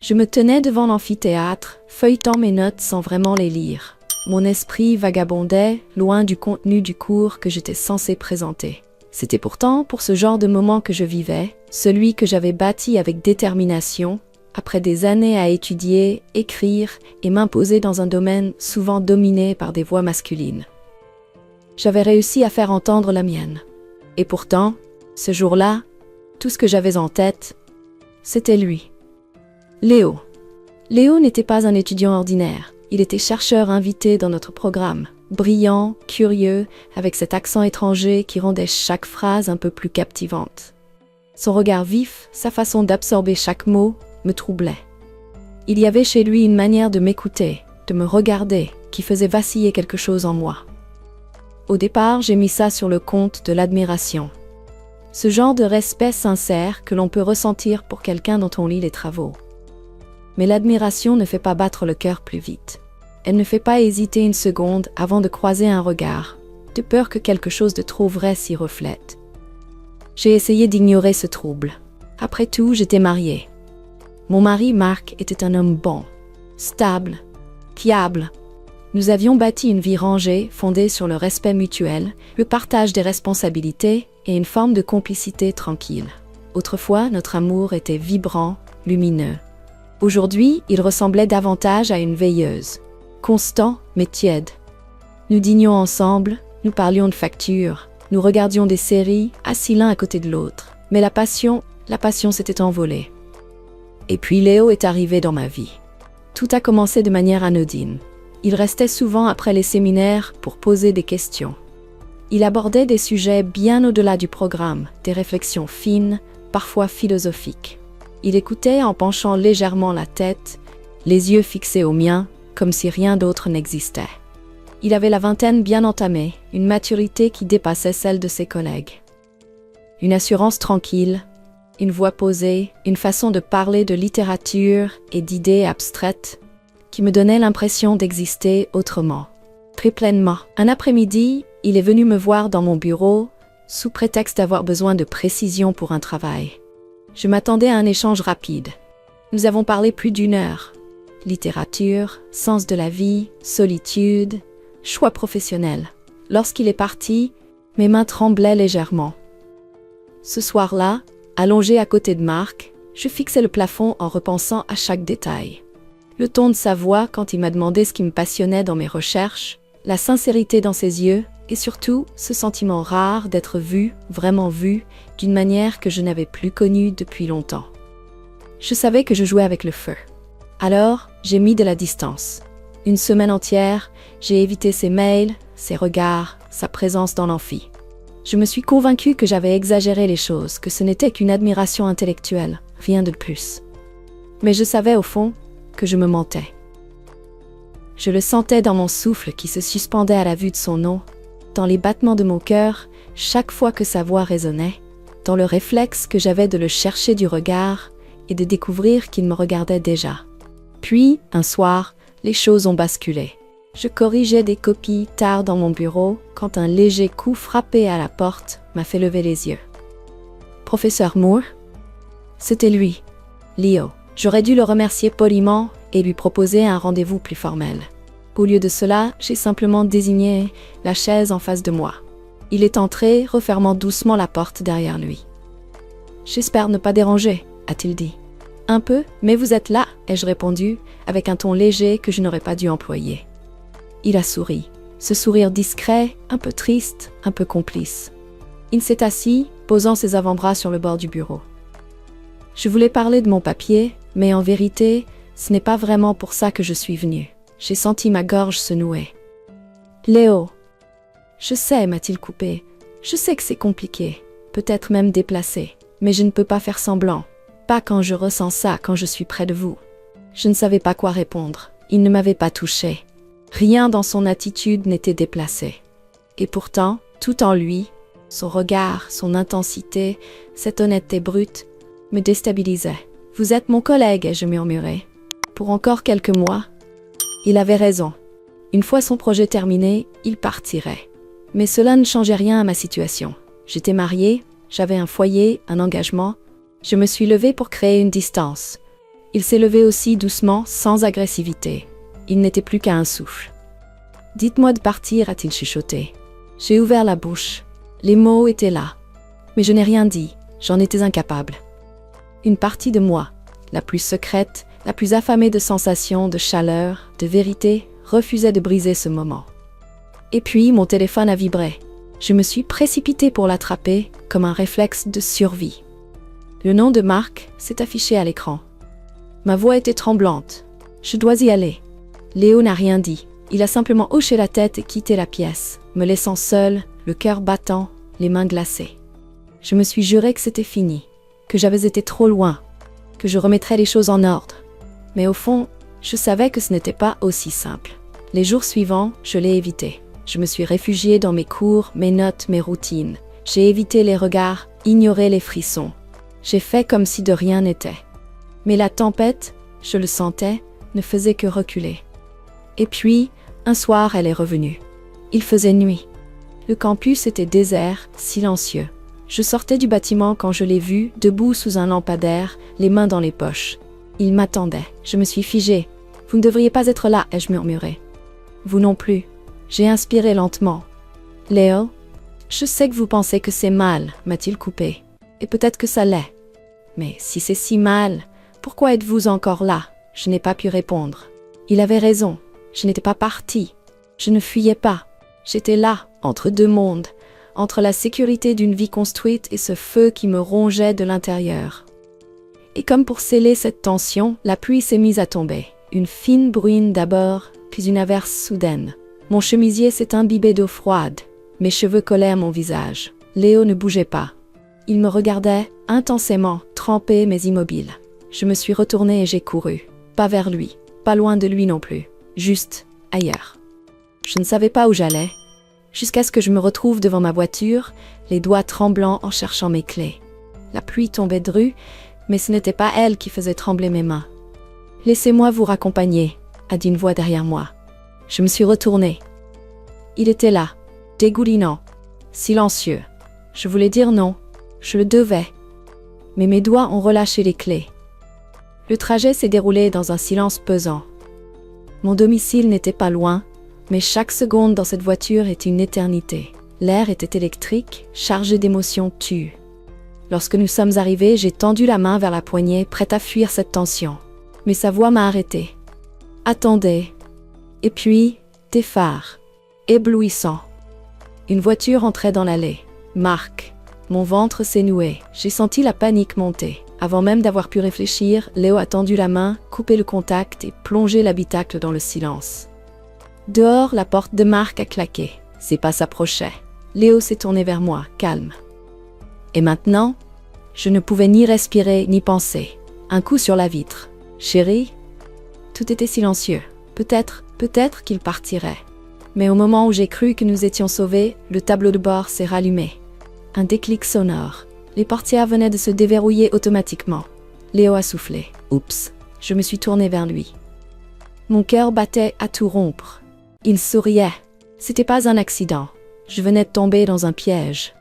Je me tenais devant l'amphithéâtre, feuilletant mes notes sans vraiment les lire. Mon esprit vagabondait, loin du contenu du cours que j'étais censé présenter. C'était pourtant pour ce genre de moment que je vivais, celui que j'avais bâti avec détermination, après des années à étudier, écrire et m'imposer dans un domaine souvent dominé par des voix masculines. J'avais réussi à faire entendre la mienne. Et pourtant, ce jour-là, tout ce que j'avais en tête, c'était lui. Léo. Léo n'était pas un étudiant ordinaire. Il était chercheur invité dans notre programme. Brillant, curieux, avec cet accent étranger qui rendait chaque phrase un peu plus captivante. Son regard vif, sa façon d'absorber chaque mot, me troublait. Il y avait chez lui une manière de m'écouter, de me regarder, qui faisait vaciller quelque chose en moi. Au départ, j'ai mis ça sur le compte de l'admiration. Ce genre de respect sincère que l'on peut ressentir pour quelqu'un dont on lit les travaux. Mais l'admiration ne fait pas battre le cœur plus vite. Elle ne fait pas hésiter une seconde avant de croiser un regard, de peur que quelque chose de trop vrai s'y reflète. J'ai essayé d'ignorer ce trouble. Après tout, j'étais mariée. Mon mari, Marc, était un homme bon, stable, fiable. Nous avions bâti une vie rangée, fondée sur le respect mutuel, le partage des responsabilités et une forme de complicité tranquille. Autrefois, notre amour était vibrant, lumineux. Aujourd'hui, il ressemblait davantage à une veilleuse. Constant, mais tiède. Nous dînions ensemble, nous parlions de factures, nous regardions des séries, assis l'un à côté de l'autre. Mais la passion s'était envolée. Et puis Léo est arrivé dans ma vie. Tout a commencé de manière anodine. Il restait souvent après les séminaires pour poser des questions. Il abordait des sujets bien au-delà du programme, des réflexions fines, parfois philosophiques. Il écoutait en penchant légèrement la tête, les yeux fixés aux miens, comme si rien d'autre n'existait. Il avait la vingtaine bien entamée, une maturité qui dépassait celle de ses collègues. Une assurance tranquille, une voix posée, une façon de parler de littérature et d'idées abstraites qui me donnait l'impression d'exister autrement, très pleinement. Un après-midi, il est venu me voir dans mon bureau, sous prétexte d'avoir besoin de précision pour un travail. Je m'attendais à un échange rapide. Nous avons parlé plus d'1 heure. Littérature, sens de la vie, solitude, choix professionnel. Lorsqu'il est parti, mes mains tremblaient légèrement. Ce soir-là, allongé à côté de Marc, je fixais le plafond en repensant à chaque détail. Le ton de sa voix quand il m'a demandé ce qui me passionnait dans mes recherches, la sincérité dans ses yeux et surtout ce sentiment rare d'être vu, vraiment vu, d'une manière que je n'avais plus connue depuis longtemps. Je savais que je jouais avec le feu. Alors, j'ai mis de la distance. 1 semaine entière, j'ai évité ses mails, ses regards, sa présence dans l'amphi. Je me suis convaincue que j'avais exagéré les choses, que ce n'était qu'une admiration intellectuelle, rien de plus. Mais je savais au fond que je me mentais. Je le sentais dans mon souffle qui se suspendait à la vue de son nom, dans les battements de mon cœur, chaque fois que sa voix résonnait, dans le réflexe que j'avais de le chercher du regard et de découvrir qu'il me regardait déjà. Puis, un soir, les choses ont basculé. Je corrigeais des copies tard dans mon bureau quand un léger coup frappé à la porte m'a fait lever les yeux. Professeur Moore? C'était lui, Léo. J'aurais dû le remercier poliment et lui proposer un rendez-vous plus formel. Au lieu de cela, j'ai simplement désigné la chaise en face de moi. Il est entré, refermant doucement la porte derrière lui. « J'espère ne pas déranger », a-t-il dit. « Un peu, mais vous êtes là », ai-je répondu, avec un ton léger que je n'aurais pas dû employer. Il a souri. Ce sourire discret, un peu triste, un peu complice. Il s'est assis, posant ses avant-bras sur le bord du bureau. Je voulais parler de mon papier, mais en vérité, ce n'est pas vraiment pour ça que je suis venue. J'ai senti ma gorge se nouer. « Léo, je sais, m'a-t-il coupé. Je sais que c'est compliqué, peut-être même déplacé, mais je ne peux pas faire semblant. Pas quand je ressens ça, quand je suis près de vous. » Je ne savais pas quoi répondre. Il ne m'avait pas touchée. Rien dans son attitude n'était déplacé. Et pourtant, tout en lui, son regard, son intensité, cette honnêteté brute, me déstabilisait. « Vous êtes mon collègue, ai-je murmuré. Pour encore quelques mois. » Il avait raison. Une fois son projet terminé, il partirait. Mais cela ne changeait rien à ma situation. J'étais mariée, j'avais un foyer, un engagement. Je me suis levée pour créer une distance. Il s'est levé aussi doucement, sans agressivité. Il n'était plus qu'à un souffle. « Dites-moi de partir », a-t-il chuchoté. J'ai ouvert la bouche. Les mots étaient là. Mais je n'ai rien dit. J'en étais incapable. Une partie de moi, la plus secrète, la plus affamée de sensations, de chaleur, de vérité, refusait de briser ce moment. Et puis, mon téléphone a vibré. Je me suis précipitée pour l'attraper, comme un réflexe de survie. Le nom de Marc s'est affiché à l'écran. Ma voix était tremblante. Je dois y aller. Léo n'a rien dit. Il a simplement hoché la tête et quitté la pièce, me laissant seule, le cœur battant, les mains glacées. Je me suis juré que c'était fini, que j'avais été trop loin, que je remettrais les choses en ordre. Mais au fond, je savais que ce n'était pas aussi simple. Les jours suivants, je l'ai évité. Je me suis réfugiée dans mes cours, mes notes, mes routines. J'ai évité les regards, ignoré les frissons. J'ai fait comme si de rien n'était. Mais la tempête, je le sentais, ne faisait que reculer. Et puis, un soir, elle est revenue. Il faisait nuit. Le campus était désert, silencieux. Je sortais du bâtiment quand je l'ai vu, debout sous un lampadaire, les mains dans les poches. Il m'attendait. Je me suis figée. « Vous ne devriez pas être là », ai-je murmuré. « Vous non plus. » J'ai inspiré lentement. « Léo, je sais que vous pensez que c'est mal », m'a-t-il coupé. Et peut-être que ça l'est. Mais si c'est si mal, pourquoi êtes-vous encore là? Je n'ai pas pu répondre. Il avait raison. Je n'étais pas partie. Je ne fuyais pas. J'étais là, entre deux mondes, entre la sécurité d'une vie construite et ce feu qui me rongeait de l'intérieur. Et comme pour sceller cette tension, la pluie s'est mise à tomber. Une fine bruine d'abord, puis une averse soudaine. Mon chemisier s'est imbibé d'eau froide. Mes cheveux collaient à mon visage. Léo ne bougeait pas. Il me regardait, intensément, trempé mais immobile. Je me suis retournée et j'ai couru. Pas vers lui, pas loin de lui non plus. Juste ailleurs. Je ne savais pas où j'allais, jusqu'à ce que je me retrouve devant ma voiture, les doigts tremblants en cherchant mes clés. La pluie tombait dru, mais ce n'était pas elle qui faisait trembler mes mains. « Laissez-moi vous raccompagner », a dit une voix derrière moi. Je me suis retournée. Il était là, dégoulinant, silencieux. Je voulais dire non, je le devais. Mais mes doigts ont relâché les clés. Le trajet s'est déroulé dans un silence pesant. Mon domicile n'était pas loin, mais chaque seconde dans cette voiture était une éternité. L'air était électrique, chargé d'émotions tues. Lorsque nous sommes arrivés, j'ai tendu la main vers la poignée, prête à fuir cette tension. Mais sa voix m'a arrêtée. « Attendez. » Et puis, des phares. Éblouissants. Une voiture entrait dans l'allée. Marc. Mon ventre s'est noué. J'ai senti la panique monter. Avant même d'avoir pu réfléchir, Léo a tendu la main, coupé le contact et plongé l'habitacle dans le silence. Dehors, la porte de Marc a claqué. Ses pas s'approchaient. Léo s'est tourné vers moi, calme. Et maintenant, je ne pouvais ni respirer ni penser. Un coup sur la vitre. « Chérie ?» Tout était silencieux. Peut-être qu'il partirait. Mais au moment où j'ai cru que nous étions sauvés, le tableau de bord s'est rallumé. Un déclic sonore. Les portières venaient de se déverrouiller automatiquement. Léo a soufflé. Oups. Je me suis tournée vers lui. Mon cœur battait à tout rompre. Il souriait. C'était pas un accident. Je venais de tomber dans un piège.